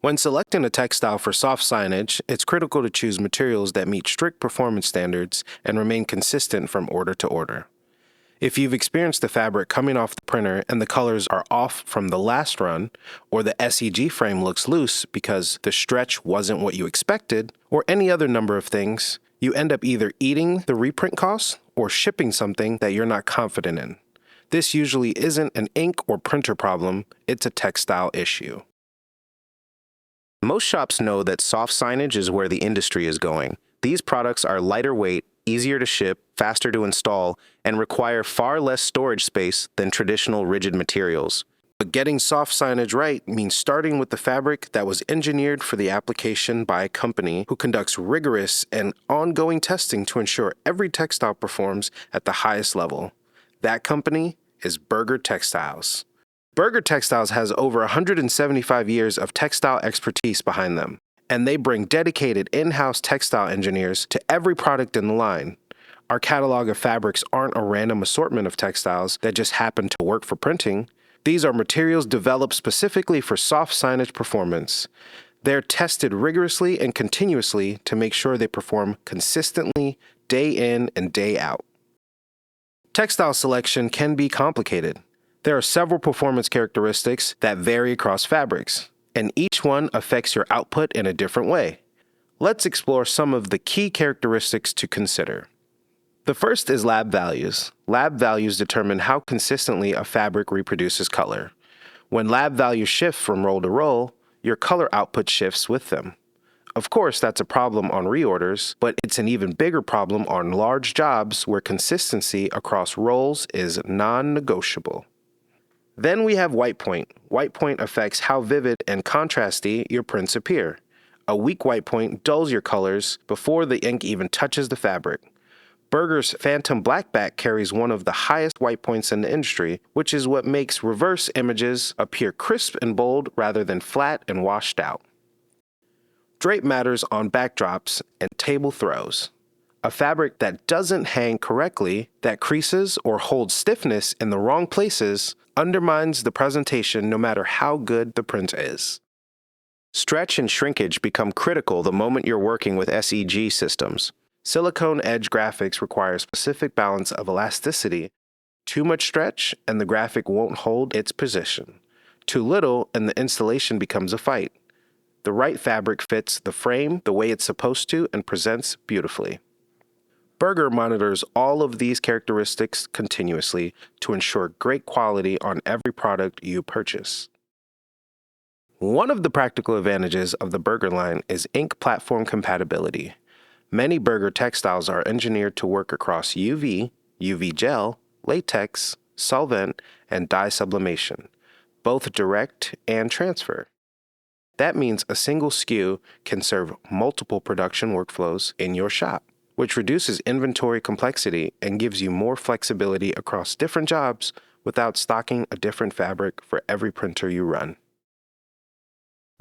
When selecting a textile for soft signage, it's critical to choose materials that meet strict performance standards and remain consistent from order to order. If you've experienced the fabric coming off the printer and the colors are off from the last run, or the SEG frame looks loose because the stretch wasn't what you expected, or any other number of things, you end up either eating the reprint costs or shipping something that you're not confident in. This usually isn't an ink or printer problem, it's a textile issue. Most shops know that soft signage is where the industry is going. These products are lighter weight, easier to ship, faster to install, and require far less storage space than traditional rigid materials. But getting soft signage right means starting with the fabric that was engineered for the application by a company who conducts rigorous and ongoing testing to ensure every textile performs at the highest level. That company is Berger Textiles. Berger Textiles has over 175 years of textile expertise behind them, and they bring dedicated in-house textile engineers to every product in the line. Our catalog of fabrics aren't a random assortment of textiles that just happen to work for printing. These are materials developed specifically for soft signage performance. They're tested rigorously and continuously to make sure they perform consistently day in and day out. Textile selection can be complicated. There are several performance characteristics that vary across fabrics, and each one affects your output in a different way. Let's explore some of the key characteristics to consider. The first is lab values. Lab values determine how consistently a fabric reproduces color. When lab values shift from roll to roll, your color output shifts with them. Of course, that's a problem on reorders, but it's an even bigger problem on large jobs where consistency across rolls is non-negotiable. Then we have white point. White point affects how vivid and contrasty your prints appear. A weak white point dulls your colors before the ink even touches the fabric. Berger's Phantom Blackback carries one of the highest white points in the industry, which is what makes reverse images appear crisp and bold rather than flat and washed out. Drape matters on backdrops and table throws. A fabric that doesn't hang correctly, that creases or holds stiffness in the wrong places, undermines the presentation no matter how good the print is. Stretch and shrinkage become critical the moment you're working with SEG systems. Silicone edge graphics require a specific balance of elasticity. Too much stretch and the graphic won't hold its position. Too little and the installation becomes a fight. The right fabric fits the frame the way it's supposed to and presents beautifully. Berger monitors all of these characteristics continuously to ensure great quality on every product you purchase. One of the practical advantages of the Berger line is ink platform compatibility. Many Berger textiles are engineered to work across UV, UV gel, latex, solvent, and dye sublimation, both direct and transfer. That means a single SKU can serve multiple production workflows in your shop, which reduces inventory complexity and gives you more flexibility across different jobs without stocking a different fabric for every printer you run.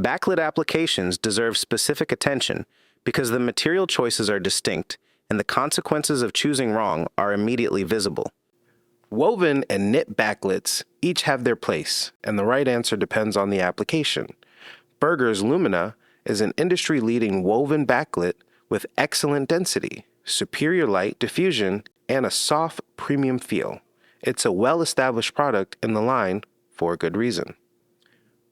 Backlit applications deserve specific attention because the material choices are distinct and the consequences of choosing wrong are immediately visible. Woven and knit backlits each have their place, and the right answer depends on the application. Berger's Lumina is an industry-leading woven backlit with excellent density, superior light diffusion, and a soft, premium feel. It's a well-established product in the line for a good reason.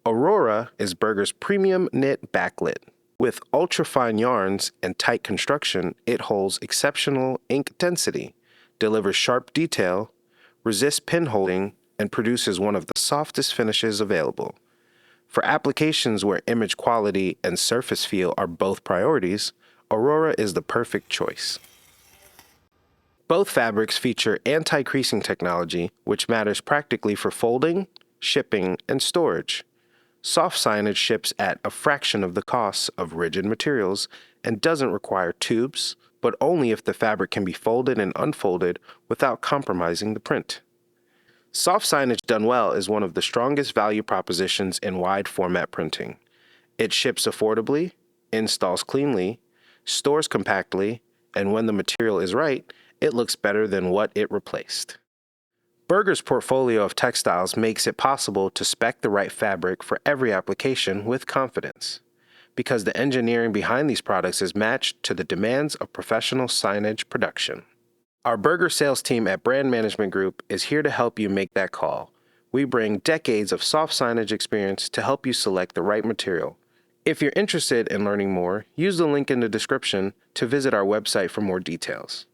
Aurora is Berger's premium knit backlit. With ultra-fine yarns and tight construction, it holds exceptional ink density, delivers sharp detail, resists pin holding, and produces one of the softest finishes available. For applications where image quality and surface feel are both priorities, Aurora is the perfect choice. Both fabrics feature anti-creasing technology, which matters practically for folding, shipping, and storage. Soft signage ships at a fraction of the costs of rigid materials and doesn't require tubes, but only if the fabric can be folded and unfolded without compromising the print. Soft signage done well is one of the strongest value propositions in wide format printing. It ships affordably, installs cleanly, stores compactly, and when the material is right, it looks better than what it replaced. Berger's portfolio of textiles makes it possible to spec the right fabric for every application with confidence, because the engineering behind these products is matched to the demands of professional signage production. Our Berger sales team at Brand Management Group is here to help you make that call. We bring decades of soft signage experience to help you select the right material. If you're interested in learning more, use the link in the description to visit our website for more details.